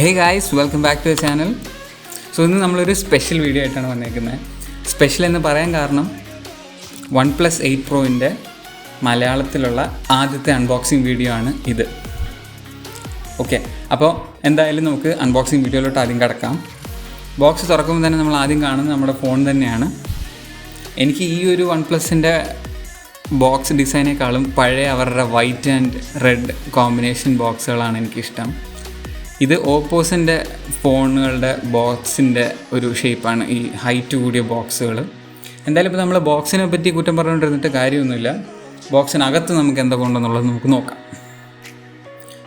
Hey guys, welcome back to the channel. So ഇന്ന് നമ്മളൊരു special video ആയിട്ടാണ് വന്നേക്കുന്നത്. സ്പെഷ്യൽ എന്ന് പറയാൻ കാരണം OnePlus 8 Proൻ്റെ മലയാളത്തിലുള്ള ആദ്യത്തെ അൺബോക്സിങ് വീഡിയോ ആണ് ഇത്. ഓക്കെ, അപ്പോൾ എന്തായാലും നമുക്ക് അൺബോക്സിങ് വീഡിയോയിലോട്ട് ആദ്യം കിടക്കാം. ബോക്സ് തുറക്കുമ്പോൾ തന്നെ നമ്മൾ ആദ്യം കാണുന്നത് നമ്മുടെ ഫോൺ തന്നെയാണ്. എനിക്ക് ഈ ഒരു OnePlusൻ്റെ ബോക്സ് ഡിസൈനേക്കാളും പഴയ അവരുടെ വൈറ്റ് ആൻഡ് റെഡ് കോമ്പിനേഷൻ ബോക്സുകളാണ് എനിക്കിഷ്ടം. ഇത് ഓപ്പോസിൻ്റെ ഫോണുകളുടെ ബോക്സിൻ്റെ ഒരു ഷേപ്പാണ്, ഈ ഹൈറ്റ് കൂടിയ ബോക്സുകൾ. എന്തായാലും ഇപ്പോൾ നമ്മൾ ബോക്സിനെ പറ്റി കുറ്റം പറഞ്ഞുകൊണ്ടിരുന്നിട്ട് കാര്യമൊന്നുമില്ല. ബോക്സിനകത്ത് നമുക്ക് എന്തൊക്കെ ഉണ്ടെന്നുള്ളത് നമുക്ക് നോക്കാം.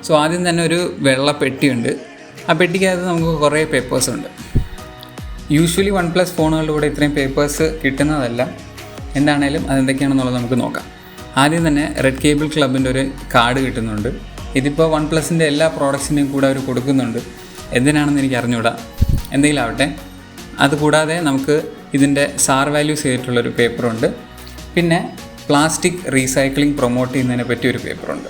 സോ ആദ്യം തന്നെ ഒരു വെള്ള പെട്ടിയുണ്ട്. ആ പെട്ടിക്കകത്ത് നമുക്ക് കുറേ പേപ്പേഴ്സ് ഉണ്ട്. യൂഷ്വലി OnePlus ഫോണുകളുടെ കൂടെ ഇത്രയും പേപ്പേഴ്സ് കിട്ടുന്നതല്ല. എന്താണേലും അതെന്തൊക്കെയാണെന്നുള്ളത് നമുക്ക് നോക്കാം. ആദ്യം തന്നെ റെഡ് കേബിൾ ക്ലബിൻ്റെ ഒരു കാർഡ് കിട്ടുന്നുണ്ട്. ഇതിപ്പോൾ OnePlusൻ്റെ എല്ലാ പ്രോഡക്ട്സിൻ്റെയും കൂടെ അവർ കൊടുക്കുന്നുണ്ട്. എന്തിനാണെന്ന് എനിക്ക് അറിഞ്ഞുകൂടാ, എന്തെങ്കിലും ആവട്ടെ. അതുകൂടാതെ നമുക്ക് ഇതിൻ്റെ സാർ വാല്യൂസ് ചെയ്തിട്ടുള്ളൊരു പേപ്പറുണ്ട്. പിന്നെ പ്ലാസ്റ്റിക് റീസൈക്ലിംഗ് പ്രൊമോട്ട് ചെയ്യുന്നതിനെ പറ്റി ഒരു പേപ്പറുണ്ട്.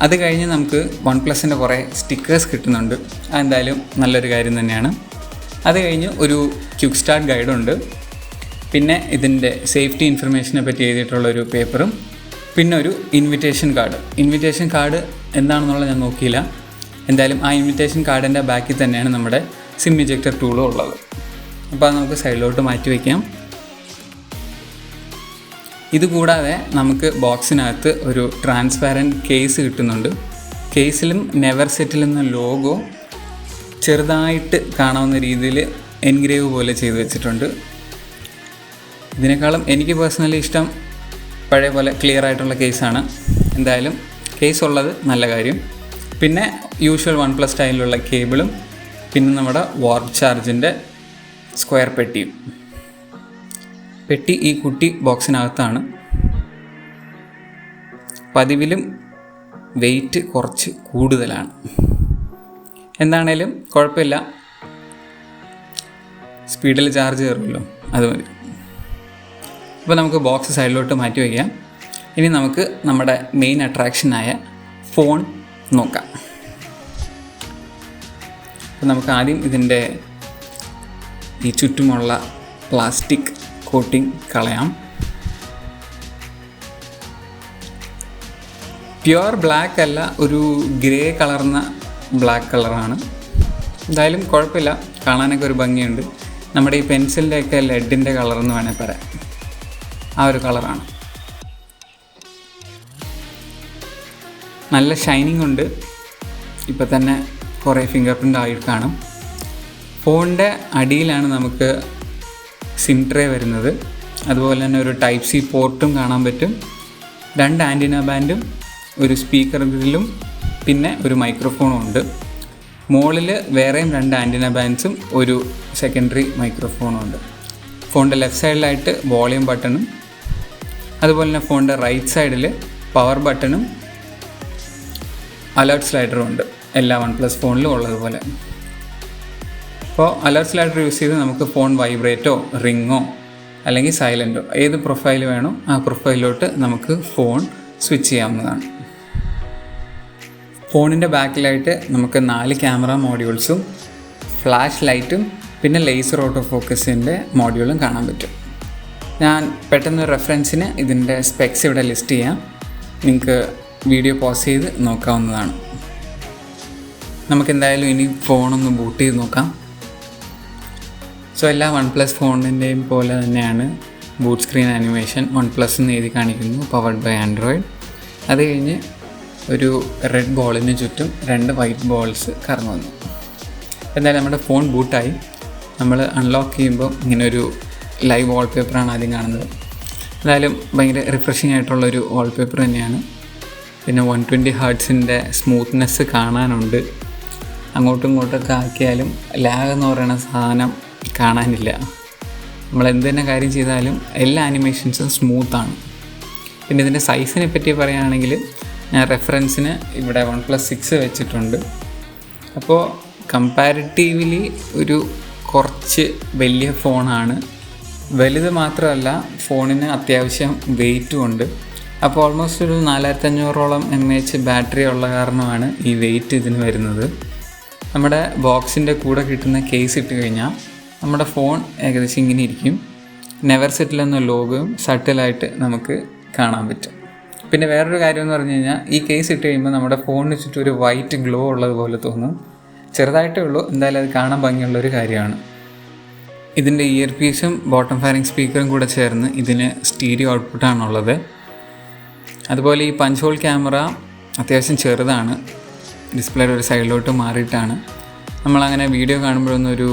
അത് കഴിഞ്ഞ് നമുക്ക് OnePlusൻ്റെ കുറേ സ്റ്റിക്കേഴ്സ് കിട്ടുന്നുണ്ട്. അതെന്തായാലും നല്ലൊരു കാര്യം തന്നെയാണ്. അത് കഴിഞ്ഞ് ഒരു ക്വിക്ക് സ്റ്റാർട്ട് ഗൈഡുണ്ട്. പിന്നെ ഇതിൻ്റെ സേഫ്റ്റി ഇൻഫർമേഷനെ പറ്റി എഴുതിയിട്ടുള്ളൊരു പേപ്പറും പിന്നെ ഒരു ഇൻവിറ്റേഷൻ കാർഡ് എന്താണെന്നുള്ളത് ഞാൻ നോക്കിയില്ല. എന്തായാലും ആ ഇൻവിറ്റേഷൻ കാർഡിൻ്റെ ബാക്കിൽ തന്നെയാണ് നമ്മുടെ സിം ഇജക്ടർ ടൂളും ഉള്ളത്. അപ്പോൾ അത് നമുക്ക് സൈഡിലോട്ട് മാറ്റി വയ്ക്കാം. ഇതുകൂടാതെ നമുക്ക് ബോക്സിനകത്ത് ഒരു ട്രാൻസ്പാരൻറ്റ് കേസ് കിട്ടുന്നുണ്ട്. കേസിലും നെവർ സെറ്റിൽ എന്ന ലോഗോ ചെറുതായിട്ട് കാണാവുന്ന രീതിയിൽ എൻഗ്രേവ് പോലെ ചെയ്തു വെച്ചിട്ടുണ്ട്. ഇതിനേക്കാളും എനിക്ക് പേഴ്സണലി ഇഷ്ടം പഴയ പോലെ ക്ലിയർ ആയിട്ടുള്ള കേസാണ്. എന്തായാലും കേസ് ഉള്ളത് നല്ല കാര്യം. പിന്നെ യൂഷ്വൽ OnePlus സ്റ്റൈലിലുള്ള കേബിളും പിന്നെ നമ്മുടെ വാർപ്പ് ചാർജിൻ്റെ സ്ക്വയർ പെട്ടിയും. പെട്ടി ഈ കുട്ടി ബോക്സിനകത്താണ്. പതിവിലും വെയിറ്റ് കുറച്ച് കൂടുതലാണ്. എന്താണേലും കുഴപ്പമില്ല, സ്പീഡിൽ ചാർജ് കയറുമല്ലോ, അത് മതി. അപ്പോൾ നമുക്ക് ബോക്സ് സൈഡിലോട്ട് മാറ്റി വയ്ക്കാം. ഇനി നമുക്ക് നമ്മുടെ മെയിൻ അട്രാക്ഷനായ ഫോൺ നോക്കാം. അപ്പോൾ നമുക്ക് ആദ്യം ഇതിൻ്റെ ഈ ചുറ്റുമുള്ള പ്ലാസ്റ്റിക് കോട്ടിംഗ് കളയാം. പ്യുവർ ബ്ലാക്ക് അല്ല, ഒരു ഗ്രേ കളർന്ന ബ്ലാക്ക് കളറാണ്. എന്തായാലും കുഴപ്പമില്ല, കാണാനൊക്കെ ഒരു ഭംഗിയുണ്ട്. നമ്മുടെ ഈ പെൻസിലിൻ്റെയൊക്കെ ലെഡിൻ്റെ കളറെന്ന് വേണേൽ പറയാം. ആ ഒരു കളറാണ്. നല്ല ഷൈനിങ് ഉണ്ട്. ഇപ്പോൾ തന്നെ കുറേ ഫിംഗർ പ്രിൻ്റ് ആയിട്ട് കാണും. ഫോണിൻ്റെ അടിയിലാണ് നമുക്ക് സിം ട്രേ വരുന്നത്. അതുപോലെ തന്നെ ഒരു ടൈപ്പ് സി പോർട്ടും കാണാൻ പറ്റും. 2 ആൻറ്റിന ബാൻഡും ഒരു സ്പീക്കർ ഗ്രില്ലും പിന്നെ ഒരു മൈക്രോഫോണും ഉണ്ട്. മുകളിൽ വേറെയും 2 ആൻറ്റിന ബാൻഡ്സും ഒരു സെക്കൻഡറി മൈക്രോഫോണും ഉണ്ട്. ഫോണിൻ്റെ ലെഫ്റ്റ് സൈഡിലായിട്ട് വോളിയം ബട്ടണും അതുപോലെ തന്നെ ഫോണിൻ്റെ റൈറ്റ് സൈഡിൽ പവർ ബട്ടണും അലേർട്ട് സ്ലൈഡറും ഉണ്ട്. എല്ലാ OnePlus ഫോണിലും ഉള്ളതുപോലെ. അപ്പോൾ അലേർട്ട് സ്ലൈഡർ യൂസ് ചെയ്ത് നമുക്ക് ഫോൺ വൈബ്രേറ്റോ റിങ്ങോ അല്ലെങ്കിൽ സൈലൻറ്റോ ഏത് പ്രൊഫൈൽ വേണോ ആ പ്രൊഫൈലിലോട്ട് നമുക്ക് ഫോൺ സ്വിച്ച് ചെയ്യാവുന്നതാണ്. ഫോണിൻ്റെ ബാക്കിലായിട്ട് നമുക്ക് 4 ക്യാമറ മോഡ്യൂൾസും ഫ്ലാഷ് ലൈറ്റും പിന്നെ ലേസർ ഓട്ടോ ഫോക്കസിൻ്റെ മോഡ്യൂളും കാണാൻ പറ്റും. ഞാൻ പെട്ടെന്ന് റെഫറൻസിന് ഇതിൻ്റെ സ്പെക്സ് ഇവിടെ ലിസ്റ്റ് ചെയ്യാം. നിങ്ങൾക്ക് വീഡിയോ പോസ് ചെയ്ത് നോക്കാവുന്നതാണ്. നമുക്കെന്തായാലും ഇനി ഫോണൊന്ന് ബൂട്ട് ചെയ്ത് നോക്കാം. സോ എല്ലാ OnePlus ഫോണിൻ്റെയും പോലെ തന്നെയാണ് ബൂട്ട് സ്ക്രീൻ ആനിമേഷൻ. OnePlus എന്ന് എഴുതി കാണിക്കുന്നു, പവർഡ് ബൈ ആൻഡ്രോയിഡ്. അത് കഴിഞ്ഞ് ഒരു റെഡ് ബോളിന് ചുറ്റും 2 വൈറ്റ് ബോൾസ് കറങ്ങി വന്നു. എന്തായാലും നമ്മുടെ ഫോൺ ബൂട്ടായി. നമ്മൾ അൺലോക്ക് ചെയ്യുമ്പോൾ ഇങ്ങനൊരു ലൈവ് വാൾപേപ്പറാണ് ആദ്യം കാണുന്നത്. എന്തായാലും ഭയങ്കര റിഫ്രഷിംഗ് ആയിട്ടുള്ളൊരു വാൾപേപ്പർ തന്നെയാണ്. പിന്നെ 120 ഹെർട്സിൻ്റെ സ്മൂത്ത്നെസ് കാണാനുണ്ട്. അങ്ങോട്ടും ഇങ്ങോട്ടൊക്കെ ആക്കിയാലും ലാഗ് എന്ന് പറയുന്ന സാധനം കാണാനില്ല. നമ്മൾ എന്ത് തന്നെ കാര്യം ചെയ്താലും എല്ലാ ആനിമേഷൻസും സ്മൂത്താണ്. പിന്നെ ഇതിൻ്റെ സൈസിനെ പറ്റി പറയുകയാണെങ്കിൽ ഞാൻ റെഫറൻസിന് ഇവിടെ OnePlus 6 വെച്ചിട്ടുണ്ട്. അപ്പോൾ കമ്പാരിറ്റീവ്ലി ഒരു കുറച്ച് വലിയ ഫോണാണ്. വലുത് മാത്രമല്ല, ഫോണിന് അത്യാവശ്യം വെയിറ്റും ഉണ്ട്. അപ്പോൾ ഓൾമോസ്റ്റ് ഒരു 4500ഓളം mAh ബാറ്ററി ഉള്ള കാരണമാണ് ഈ വെയിറ്റ് ഇതിന് വരുന്നത്. നമ്മുടെ ബോക്സിൻ്റെ കൂടെ കിട്ടുന്ന കേസ് ഇട്ട് കഴിഞ്ഞാൽ നമ്മുടെ ഫോൺ ഏകദേശം ഇങ്ങനെ ഇരിക്കും. നെവർ സെറ്റിൽ എന്ന ലോഗോയും സട്ടിലായിട്ട് നമുക്ക് കാണാൻ പറ്റും. പിന്നെ വേറൊരു കാര്യം എന്ന് പറഞ്ഞു കഴിഞ്ഞാൽ ഈ കേസ് ഇട്ട് കഴിയുമ്പോൾ നമ്മുടെ ഫോണിന് ചുറ്റും ഒരു വൈറ്റ് ഗ്ലോ ഉള്ളതുപോലെ തോന്നും. ചെറുതായിട്ടേ ഉള്ളൂ, എന്തായാലും അത് കാണാൻ ഭംഗിയുള്ളൊരു കാര്യമാണ്. ഇതിൻ്റെ ഇയർ പീസും ബോട്ടം ഫയറിംഗ് സ്പീക്കറും കൂടെ ചേർന്ന് ഇതിന് സ്റ്റീരിയോ ഔട്ട്പുട്ടാണുള്ളത്. അതുപോലെ ഈ പഞ്ച് ഹോൾ ക്യാമറ അത്യാവശ്യം ചെറുതാണ്, ഡിസ്പ്ലേയുടെ ഒരു സൈഡിലോട്ട് മാറിയിട്ടാണ്. നമ്മളങ്ങനെ വീഡിയോ കാണുമ്പോഴൊന്നും ഒരു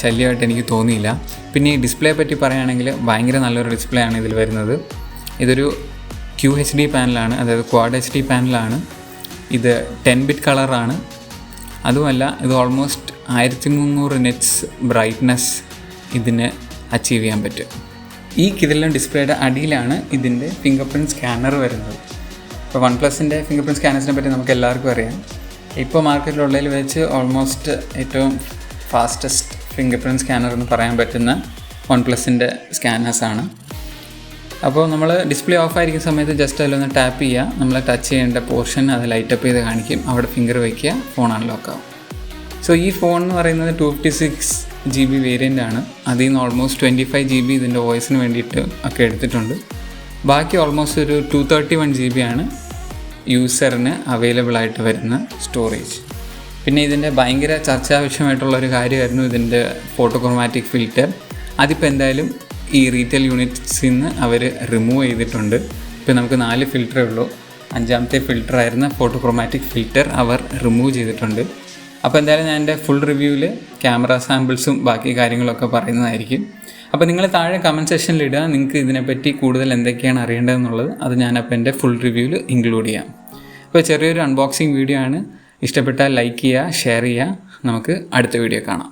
ശല്യമായിട്ട് എനിക്ക് തോന്നിയില്ല. പിന്നെ ഈ ഡിസ്പ്ലേ പറ്റി പറയുകയാണെങ്കിൽ ഭയങ്കര നല്ലൊരു ഡിസ്പ്ലേ ആണ് ഇതിൽ വരുന്നത്. ഇതൊരു QHD പാനലാണ്, അതായത് ക്വാഡ് HD പാനലാണ്. ഇത് 10 ബിറ്റ് കളറാണ്. അതുമല്ല ഇത് ഓൾമോസ്റ്റ് 1300 നെറ്റ്സ് ബ്രൈറ്റ്നസ് ഇതിന് അച്ചീവ് ചെയ്യാൻ പറ്റും. ഈ കിടിലൻ ഡിസ്പ്ലേയുടെ അടിയിലാണ് ഇതിൻ്റെ ഫിംഗർ പ്രിൻറ്റ് സ്കാനർ വരുന്നത്. ഇപ്പോൾ OnePlusൻ്റെ ഫിംഗർ പ്രിൻറ്റ് സ്കാനേഴ്സിനെ പറ്റി നമുക്ക് എല്ലാവർക്കും അറിയാം. ഇപ്പോൾ മാർക്കറ്റിലുള്ളതിൽ വെച്ച് ഓൾമോസ്റ്റ് ഏറ്റവും ഫാസ്റ്റസ്റ്റ് ഫിംഗർ പ്രിൻറ്റ് സ്കാനർ എന്ന് പറയാൻ പറ്റുന്ന OnePlusൻ്റെ സ്കാനേഴ്സാണ്. അപ്പോൾ നമ്മൾ ഡിസ്പ്ലേ ഓഫ് ആയിരിക്കുന്ന സമയത്ത് ജസ്റ്റ് അതിലൊന്ന് ടാപ്പ് ചെയ്യുക, നമ്മൾ ടച്ച് ചെയ്യേണ്ട പോർഷൻ അത് ലൈറ്റപ്പ് ചെയ്ത് കാണിക്കും. അവിടെ ഫിംഗർ വയ്ക്കുക, ഫോൺ അൺലോക്ക് ആവും. സോ ഈ ഫോൺ എന്ന് പറയുന്നത് 256 GB വേരിയൻ്റ് ആണ്. അതിൽ നിന്ന് ഓൾമോസ്റ്റ് 25 GB ഇതിൻ്റെ വോയിസിന് വേണ്ടിയിട്ട് ഒക്കെ എടുത്തിട്ടുണ്ട്. ബാക്കി ഓൾമോസ്റ്റ് ഒരു 231 GB ആണ് യൂസറിന് അവൈലബിൾ ആയിട്ട് വരുന്ന സ്റ്റോറേജ്. പിന്നെ ഇതിൻ്റെ ഭയങ്കര ചർച്ചാവിഷയമായിട്ടുള്ളൊരു കാര്യമായിരുന്നു ഇതിൻ്റെ ഫോട്ടോക്രോമാറ്റിക് ഫിൽറ്റർ. അതിപ്പോൾ എന്തായാലും ഈ റീറ്റെയിൽ യൂണിറ്റ്സിൽ നിന്ന് അവർ റിമൂവ് ചെയ്തിട്ടുണ്ട്. ഇപ്പോൾ നമുക്ക് 4 ഫിൽറ്ററേ ഉള്ളൂ. 5ാമത്തെ ഫിൽറ്ററായിരുന്ന ഫോട്ടോക്രോമാറ്റിക് ഫിൽറ്റർ അവർ റിമൂവ് ചെയ്തിട്ടുണ്ട്. അപ്പോൾ എന്തായാലും ഞാൻ എൻ്റെ ഫുൾ റിവ്യൂവിൽ ക്യാമറ സാമ്പിൾസും ബാക്കി കാര്യങ്ങളൊക്കെ പറയുന്നതായിരിക്കും. അപ്പോൾ നിങ്ങൾ താഴെ കമൻറ്റ് സെക്ഷനിൽ ഇടുക നിങ്ങൾക്ക് ഇതിനെപ്പറ്റി കൂടുതൽ എന്തൊക്കെയാണ് അറിയേണ്ടതെന്നുള്ളത്. അത് ഞാനപ്പോൾ എൻ്റെ ഫുൾ റിവ്യൂവിൽ ഇൻക്ലൂഡ് ചെയ്യാം. അപ്പോൾ ചെറിയൊരു അൺബോക്സിങ് വീഡിയോ ആണ്. ഇഷ്ടപ്പെട്ടാൽ ലൈക്ക് ചെയ്യുക, ഷെയർ ചെയ്യുക. നമുക്ക് അടുത്ത വീഡിയോ കാണാം.